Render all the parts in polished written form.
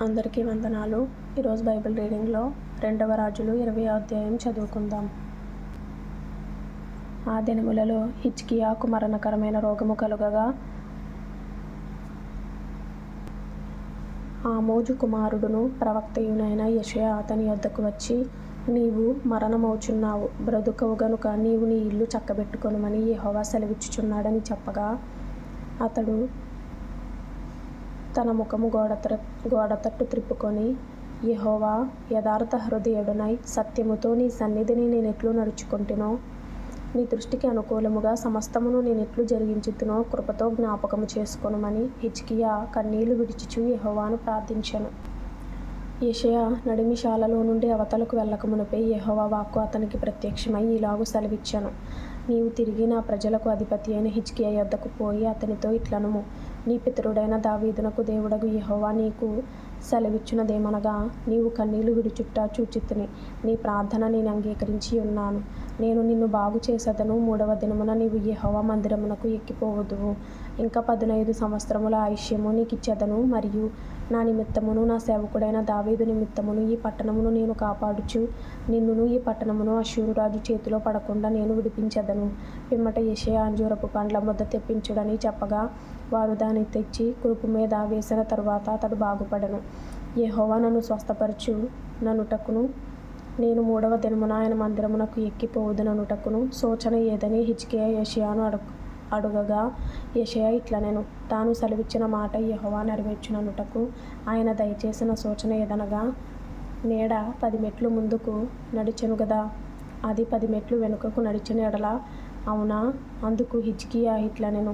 అందరికీ వందనాలు. ఈరోజు బైబిల్ రీడింగ్లో 2వ రాజులు 20వ అధ్యాయం చదువుకుందాం. ఆ దినములలో హిజ్కియాకు మరణకరమైన రోగము కలుగగా ఆమోజు కుమారుడును ప్రవక్తయునైన యెషయా అతని యొద్దకు వచ్చి, నీవు మరణమవుచున్నావు, బ్రతుకవు గనుక నీవు నీ ఇల్లు చక్కబెట్టుకొనుమని యెహోవా సెలవిచ్చుచున్నాడని చెప్పగా, అతడు తన ముఖము గోడతట్టు త్రిప్పుకొని, యెహోవా యథార్థ హృదయుడనై సత్యముతో నీ సన్నిధిని నేనెట్లు నడుచుకొంటినో, నీ దృష్టికి అనుకూలముగా సమస్తమును నేనెట్లు జరిగించుతునో కృపతో జ్ఞాపకము చేసుకొనుమని హిజ్కియా కన్నీళ్లు విడిచుచు యెహోవాను ప్రార్థించెను. యెషయా నడిమిశాలలో నుండి అవతలకు వెళ్ళక మునుపే యెహోవా వాక్కు అతనికి ప్రత్యక్షమై ఇలాగు సెలవిచ్చెను. నీవు తిరిగి నా ప్రజలకు అధిపతి అయిన హిజ్కియా యొద్దకు పోయి అతనితో ఇట్లనుము, నీ పితరుడైన దావీదునకు దేవుడగు యెహోవా నీకు సెలవిచ్చునదేమనగా, నీవు కన్నీళ్లు విడుచుట చూచితిని, నీ ప్రార్థన నేను అంగీకరించి ఉన్నాను. నేను నిన్ను బాగు చేసెదను. 3వ దినమున నీవు యెహోవా మందిరమునకు ఎక్కిపోవుదువు. ఇంకా 15 సంవత్సరముల ఆయుష్యము నీకిచ్చెదను. మరియు నా నిమిత్తమును నా సేవకుడైన దావీదు నిమిత్తమును ఈ పట్టణమును నేను కాపాడుచు నిన్నును ఈ పట్టణమును అష్షూరురాజు చేతిలో పడకుండా నేను విడిపించెదను. పిమ్మట యెషయా అంజూరపు పండ్ల ముద్ద తెప్పించుడని చెప్పగా, వారు దాన్ని తెచ్చి కురుపు మీద వేసిన తరువాత అతడు బాగుపడెను. యెహోవా నన్ను స్వస్థపరచు ననుటకును నేను 3వ దినమున ఆయన మందిరమునకు ఎక్కిపోవుదుననుటకును సూచన ఏదని హిజ్కియా యెషయాను అడుగగా, యెషయా ఇట్లనెను, తాను సెలవిచ్చిన మాట యెహోవా నెరవేర్చుననుటకు ఆయన దయచేసిన సూచన ఏదనగా, నీడ 10 మెట్లు ముందుకు నడిచెను గదా, అది 10 మెట్లు వెనుకకు నడిచిన ఎడల అవునా? అందుకు హిజ్కియా ఇట్లనెను,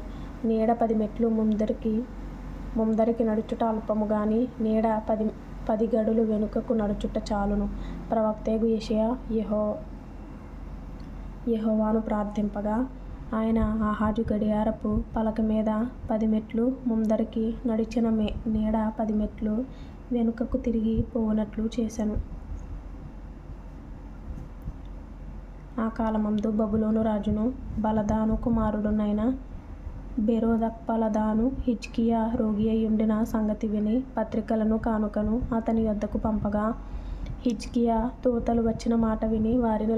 నీడ 10 మెట్లు ముందరికి నడుచుట అల్పము గాని నీడ 10 గడులు వెనుకకు నడుచుట చాలును. ప్రవక్తయగు యెషయా యెహోవాను ప్రార్థింపగా, ఆయన ఆహాజు గడియారపు పలక మీద 10 మెట్లు ముందరికి నడిచిన నీడ 10 మెట్లు వెనుకకు తిరిగి పోవునట్లు చేసెను. ఆ కాలమందు బబులోను రాజును బలదాను కుమారుడునైన బెరోదక్బలదాను హిజ్కియా రోగి అయ్యుండిన సంగతి విని పత్రికలను కానుకను అతని యొద్దకు పంపగా, హిజ్కియా దూతలు వచ్చిన మాట విని వారిని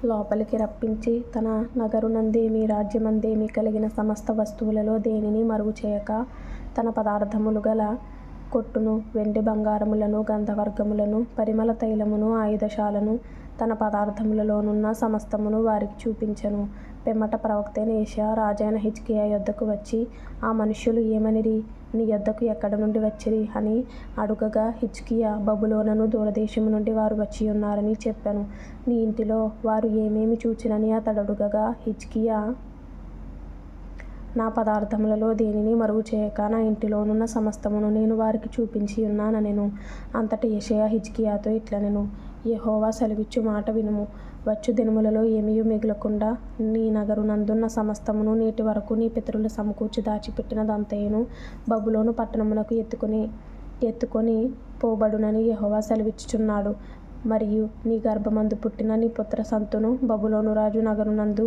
లోపలికి రప్పించి, తన నగరునందేమి రాజ్యమందేమి కలిగిన సమస్త వస్తువులలో దేనిని మరుగు చేయక, తన పదార్థములు గల కొట్టును, వెండి బంగారములను, గంధవర్గములను, పరిమళ తైలమును, ఆయుధశాలను, తన పదార్థములలోనున్న సమస్తమును వారికి చూపించెను. పిమ్మట ప్రవక్తైన యెషయా రాజైన హిజ్కియా యొద్దకు వచ్చి, ఆ మనుష్యులు ఏమనిరి, నీ యొద్దకు ఎక్కడ నుండి వచ్చిరి అని అడుగగా, హిజ్కియా బబులోనును దూరదేశము నుండి వారు వచ్చియున్నారని చెప్పెను. నీ ఇంటిలో వారు ఏమేమి చూచిరని అతడడుగగా, హిజ్కియా నా పదార్థములలో దేనిని మరుగు చేయక నా ఇంటిలోనున్న సమస్తమును నేను వారికి చూపించి ఉన్నాననెను. అంతట యెషయా హిజ్కియాతో ఇట్లనెను, యెహోవా సెలవిచ్చు మాట వినుము. వచ్చు దినములలో ఏమీయూ మిగులకుండా నీ నగరునందున్న సమస్తమును నేటి వరకు నీ పితరులు సమకూర్చి దాచిపెట్టినదంతయును బబులోను పట్టణమునకు ఎత్తుకొని పోబడునని యెహోవా సెలవిచ్చుచున్నాడు. మరియు నీ గర్భమందు పుట్టిన నీ పుత్ర సంతును బబులోను రాజు నగరునందు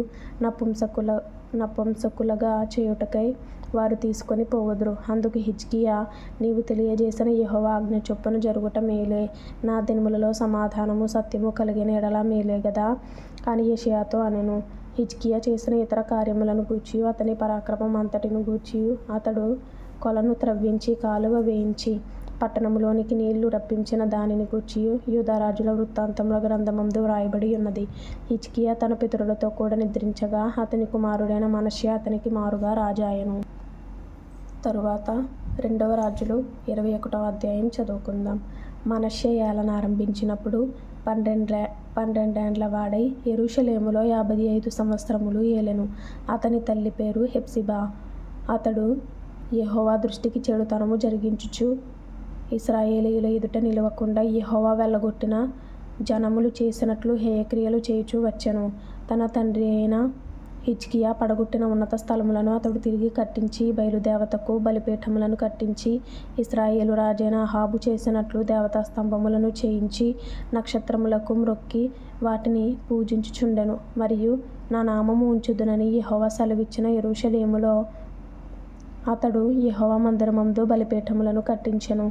నపుంసకులుగా చేయుటకై వారు తీసుకొని పోవుదురు. అందుకు హిజ్కియా, నీవు తెలియజేసిన యెహోవా ఆజ్ఞ చొప్పున జరుగుట మేలే. నా దినములలో సమాధానము సత్యము కలిగిన ఎడల మేలే గదా అని యెషయాతో అనెను. హిజ్కియా చేసిన ఇతర కార్యములను గూర్చియు అతని పరాక్రమం అంతటిని గూర్చియు, అతడు కొలను త్రవ్వించి కాలువ వేయించి పట్టణములోనికి నీళ్లు రప్పించిన దానిని గూర్చియు యూదారాజుల వృత్తాంతముల గ్రంథమందు వ్రాయబడి ఉన్నది. హిజ్కియా తన పితరులతో కూడా నిద్రించగా అతని కుమారుడైన మనష్షే అతనికి మారుగా రాజాయెను. తరువాత 2వ రాజులు 21వ అధ్యాయం చదువుకుందాం. మనష్షే ఏలన ఆరంభించినప్పుడు 12 వాడై యెరూషలేములో 55 సంవత్సరములు ఏలెను. అతని తల్లి పేరు హెప్సిబా. అతడు యెహోవా దృష్టికి చెడుతనము జరిగించుచు ఇశ్రాయేలీయుల ఎదుట నిలువకుండా యెహోవా వెళ్ళగొట్టిన జనములు చేసినట్లు హేయక్రియలు చేయుచూ వచ్చెను. తన తండ్రి అయిన హిజ్కియా పడగొట్టిన ఉన్నత స్థలములను అతడు తిరిగి కట్టించి బయలుదేవతకు బలిపీఠములను కట్టించి ఇశ్రాయేలు రాజైన అహాబు చేసినట్లు దేవతా స్తంభములను చేయించి నక్షత్రములకు మ్రొక్కి వాటిని పూజించుచుండెను. మరియు నా నామము ఉంచుదునని యెహోవా సెలవిచ్చిన యెరూషలేములో అతడు యెహోవా మందిరమందు బలిపీఠములను కట్టించెను.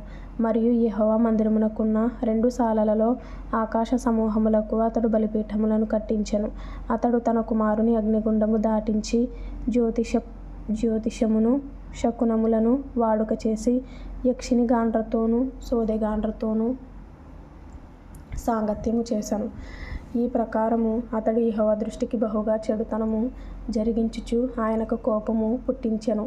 మరియు యెహోవా మందిరమునకున్న 2 సాలలలో ఆకాశ సమూహములకు అతడు బలిపీఠములను కట్టించెను. అతడు తన కుమారుని అగ్నిగుండము దాటించి జ్యోతిషమును శకునములను వాడుక చేసి యక్షిణిగాండ్రతోనూ సోదెగాండ్రతోనూ సాంగత్యము చేసెను. ఈ ప్రకారము అతడు యెహోవా దృష్టికి బహుగా చెడుతనము జరిగించుచు ఆయనకు కోపము పుట్టించెను.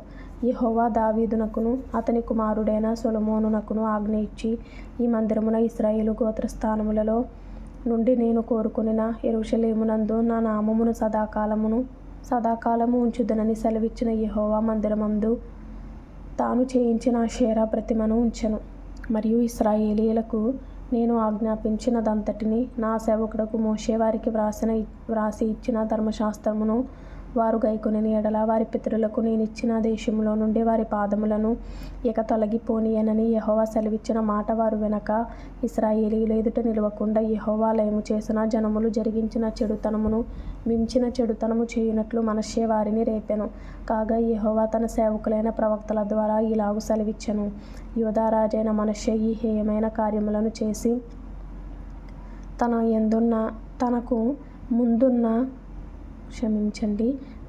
యెహోవా దావీదునకును అతని కుమారుడైన సొలొమోనునకును ఆజ్ఞ ఇచ్చి, ఈ మందిరమున ఇశ్రాయేలు గోత్రస్థానములలో నుండి నేను కోరుకొనిన యెరూషలేమునందు నా నామమును సదాకాలము ఉంచుదునని సెలవిచ్చిన యెహోవా మందిరమందు తాను చేయించిన అషేరా ప్రతిమను ఉంచెను. మరియు ఇశ్రాయేలీయులకు నేను ఆజ్ఞాపించినదంతటిని నా సేవకుడకు మోషే వారికి వ్రాసి ఇచ్చిన ధర్మశాస్త్రమును వారు గైకొనిన ఎడల వారి పితరులకు నేనిచ్చిన దేశములో నుండి వారి పాదములను ఇక తొలగిపోనియనని యెహోవా సెలవిచ్చిన మాట వారు వినక, ఇశ్రాయేలీయుల ఎదుట నిలువకుండా యెహోవా లయము చేసిన జనములు జరిగించిన చెడుతనమును మించిన చెడుతనము చేయునట్లు మనష్షే వారిని రేపెను. కాగా యెహోవా తన సేవకులైన ప్రవక్తల ద్వారా ఇలాగు సెలవిచ్చెను. యూదా రాజైన మనష్షే ఈ హేయమైన కార్యములను చేసి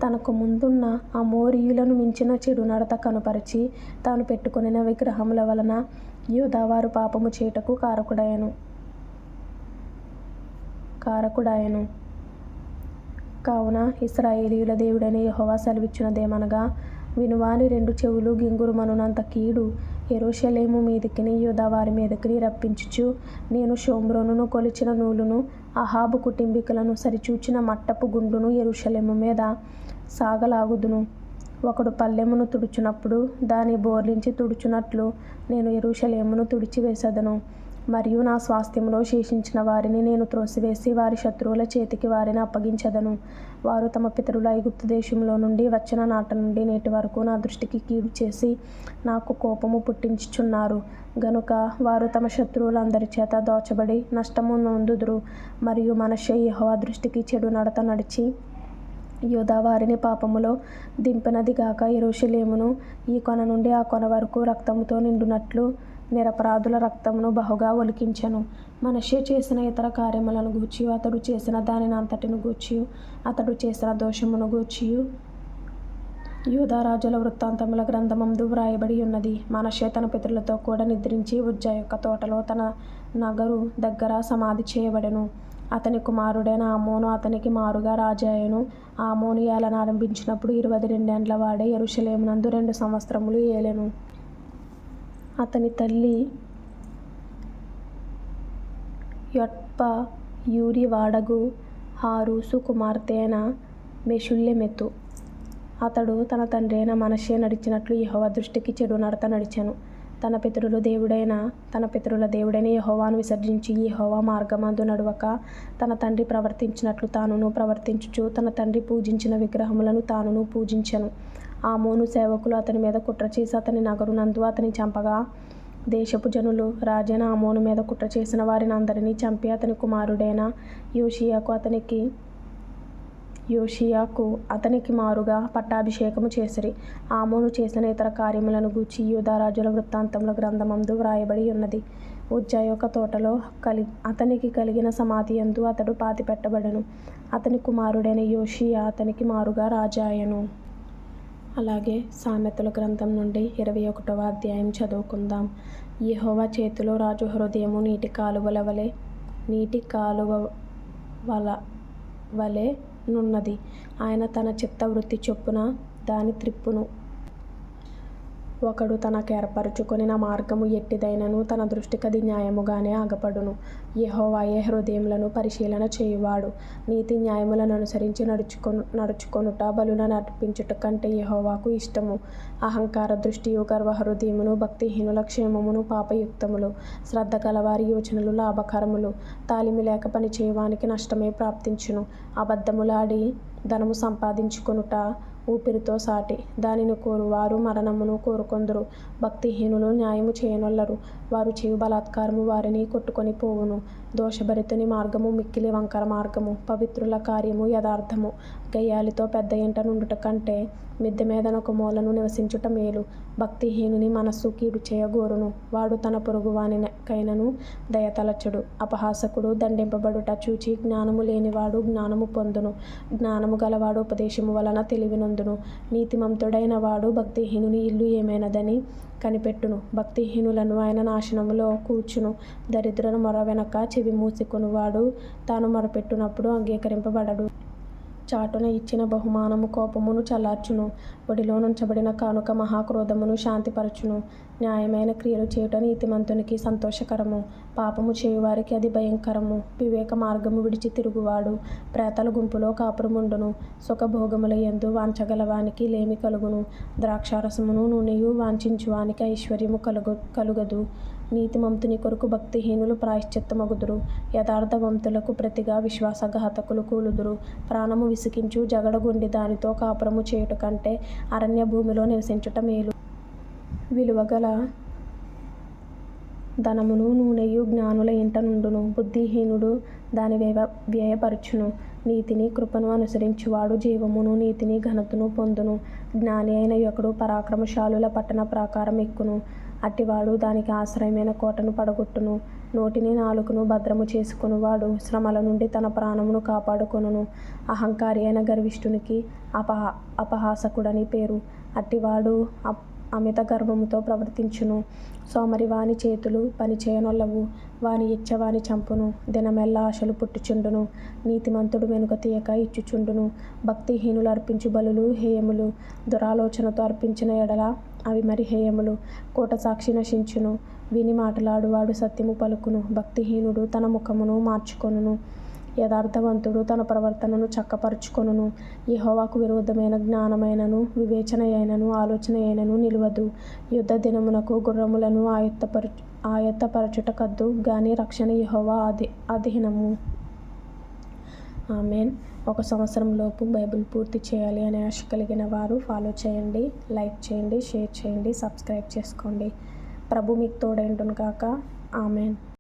తనకు ముందున్న అమోరీయులను మించిన చెడు నడత కనుపరచి తాను పెట్టుకొనిన విగ్రహముల వలన యూదావారు పాపము చేయుటకు కారకుడాయెను. కావున ఇశ్రాయేలీయుల దేవుడైన యెహోవా సెలవిచ్చినదేమనగా, వినువాని 2 చెవులు గింగురుమనునంత కీడు యెరూషలేము మీదికిని యూదా వారి మీదికిని రప్పించుచు, నేను షోమ్రోనును కొలిచిన నూలును అహాబు కుటుంబీకులను సరిచూచిన మట్టపు గుండును యెరూషలేము మీద సాగలాగుదును. ఒకడు పల్లెమును తుడుచునప్పుడు దాని బోర్లించి తుడుచునట్లు నేను యెరూషలేమును తుడిచివేసెదను. మరియు నా స్వాస్థ్యములో శేషించిన వారిని నేను త్రోసివేసి వారి శత్రువుల చేతికి వారిని అప్పగించెదను. వారు తమ పితరుల ఐగుప్తు దేశములో నుండి వచ్చిన నాట నుండి నేటి వరకు నా దృష్టికి కీడు చేసి నాకు కోపము పుట్టించుచున్నారు గనుక వారు తమ శత్రువులందరి చేత దోచబడి నష్టము నొందుదురు. మరియు మనష్షే యెహోవా దృష్టికి చెడు నడత నడిచి యూదా వారిని పాపములో దింపినది గాక, యెరూషలేమును ఈ కొన నుండి ఆ కొన వరకు రక్తముతో నిండునట్లు నిరపరాధుల రక్తమును బహుగా ఒలికించెను. మనష్షే చేసిన ఇతర కార్యములను గూర్చియు అతడు చేసిన దానినంతటిని గూర్చియు అతడు చేసిన దోషమును గూర్చియు యూదా రాజుల వృత్తాంతముల గ్రంథమందు వ్రాయబడి ఉన్నది. మనష్షే తన పితరులతో కూడా నిద్రించి ఉజ్జా యొక్క తోటలో తన నగరు దగ్గర సమాధి చేయబడెను. అతని కుమారుడైన ఆమోను అతనికి మారుగా రాజాయెను. ఆమోను ఏలన ఆరంభించినప్పుడు 22 ఏండ్ల వాడై యెరూషలేమునందు 2 సంవత్సరములు ఏలెను. అతని తల్లి యొట్పయూరి వాడగు హారూసు కుమార్తె అయిన మెషుల్లెమెతు. అతడు తన తండ్రి అయిన మనష్షే నడిచినట్లు యెహోవా దృష్టికి చెడు నడత నడిచెను. తన పితరుల దేవుడైన యెహోవాను విసర్జించి యెహోవా మార్గమందు నడువక తన తండ్రి ప్రవర్తించినట్లు తానును ప్రవర్తించుచు తన తండ్రి పూజించిన విగ్రహములను తానును పూజించెను. ఆమోను సేవకులు అతని మీద కుట్ర చేసి అతని నగరునందు అతని చంపగా, దేశపు జనులు రాజైన ఆమోను మీద కుట్ర చేసిన వారిని అందరినీ చంపి అతని కుమారుడైన యోషీయాకు అతనికి మారుగా పట్టాభిషేకము చేసిరి. ఆమోను చేసిన ఇతర కార్యములను గూర్చి యూదా రాజుల వృత్తాంతముల గ్రంథమందు వ్రాయబడి ఉన్నది. ఉజ్జా యొక్క తోటలో అతనికి కలిగిన సమాధి యందు అతడు పాతిపెట్టబడెను. అతని కుమారుడైన యోషీయా అతనికి మారుగా రాజాయెను. అలాగే సామెతల గ్రంథం నుండి 21వ అధ్యాయం చదువుకుందాం. యెహోవా చేతిలో రాజు హృదయము నీటి కాలువల వలె నున్నది. ఆయన తన చిత్తవృత్తి చొప్పున దాని త్రిప్పును. ఒకడు తనకేర్పరచుకొనిన మార్గము ఎట్టిదైనను తన దృష్టికది న్యాయముగానే అగపడును. యెహోవాయే హృదయములను పరిశీలన చేయువాడు. నీతి న్యాయములను అనుసరించి నడుచుకొనుట బలులను అర్పించుట కంటే యెహోవాకు ఇష్టము. అహంకార దృష్టియు గర్వహృదయమును భక్తిహీనుల క్షేమమును పాపయుక్తములు. శ్రద్ధ గలవారి యోచనలు లాభకరములు. తాలిమి లేక పనిచేయువానికి నష్టమే ప్రాప్తించును. అబద్ధములాడి ధనము సంపాదించుకొనుట ఊపిరితో సాటి. దానిని కోరువారు మరణమును కోరుకొందురు. భక్తిహీనులు న్యాయము చేయనొల్లరు. వారు చేయు బలాత్కారము వారిని కొట్టుకొని పోవును. దోషభరితుని మార్గము మిక్కిలి వంకర మార్గము. పవిత్రుల కార్యము యథార్థము. గయ్యాలితో పెద్ద ఇంట నుండుట కంటే మిద్దె మీదనొక మూలను నివసించుట మేలు. భక్తిహీనుని మనస్సు కీడు చేయగోరును. వాడు తన పొరుగువానికైనను దయతలచడు. అపహాసకుడు దండింపబడుట చూచి జ్ఞానము లేనివాడు జ్ఞానము పొందును. జ్ఞానము గలవాడు ఉపదేశము వలన తెలివినొందును. నీతిమంతుడైన వాడు భక్తిహీనుని ఇల్లు ఏమైనదని కనిపెట్టును. భక్తిహీనులను ఆయన నాశనములో కూర్చును. దరిద్రుల మొర వెనక చెవి మూసికొనువాడు తాను మొరపెట్టునప్పుడు అంగీకరింపబడడు. చాటున ఇచ్చిన బహుమానము కోపమును చల్లార్చును. ఒడిలో నుంచబడిన కానుక మహాక్రోధమును శాంతిపరచును. న్యాయమైన క్రియలు చేయుట నీతిమంతునికి సంతోషకరము. పాపము చేయువారికి అది భయంకరము. వివేక మార్గము విడిచి తిరుగువాడు ప్రేతల గుంపులో కాపురముండును. సుఖభోగముల యందు వాంఛగలవానికి లేమి కలుగును. ద్రాక్షారసమును నూనెయు వాంఛించువానికి ఐశ్వర్యము కలుగదు. నీతిమంతుని కొరకు భక్తిహీనులు ప్రాయశ్చిత్తమగుదురు. యథార్థవంతులకు ప్రతిగా విశ్వాసఘాతకులు కూలుదురు. ప్రాణము విసికించు జగడగొండి దానితో కాపురము చేయుట కంటే అరణ్య భూమిలో నివసించుట మేలు. విలువగల ధనమును నూనెయు జ్ఞానుల ఇంట నుండును. బుద్ధిహీనుడు దాని వ్యయపరచును. నీతిని కృపను అనుసరించువాడు జీవమును నీతిని ఘనతను పొందును. జ్ఞాని అయిన యొకడు పరాక్రమశాలుల పట్టణ ప్రాకారం ఎక్కును. అట్టివాడు దానికి ఆశ్రయమైన కోటను పడగొట్టును. నోటిని నాలుకను భద్రము చేసుకొనువాడు శ్రమల నుండి తన ప్రాణమును కాపాడుకొనును. అహంకారి అయిన గర్విష్ఠునికి అపహాసకుడని పేరు. అట్టివాడు అమిత గర్వముతో ప్రవర్తించును. సోమరివాని చేతులు పనిచేయనొల్లవు. వాని ఇచ్చ వాని చంపును. దినమెల్లా ఆశలు పుట్టుచుండును. నీతిమంతుడు వెనుక తీయక ఇచ్చుచుండును. భక్తిహీనులు అర్పించు బలులు హేయములు. దురాలోచనతో అర్పించిన ఎడల అవి మరి హేయములు. కోట సాక్షి నశించును. విని మాటలాడువాడు సత్యము పలుకును. భక్తిహీనుడు తన ముఖమును మార్చుకొనును. యథార్థవంతుడు తన ప్రవర్తనను చక్కపరుచుకొనును. యెహోవాకు విరోధమైన జ్ఞానమైనను వివేచనయైనను ఆలోచనయైనను నిలువదు. యుద్ధ దినమునకు గుర్రములను ఆయత్తపరచుట కద్దు గాని రక్షణ యెహోవా అధీనము. ఆమేన్. 1 సంవత్సరంలోపు బైబిల్ పూర్తి చేయాలి అనే ఆశ కలిగిన వారు ఫాలో చేయండి, లైక్ చేయండి, షేర్ చేయండి, సబ్స్క్రైబ్ చేసుకోండి. ప్రభు మీకు తోడైండును గాక. ఆమేన్.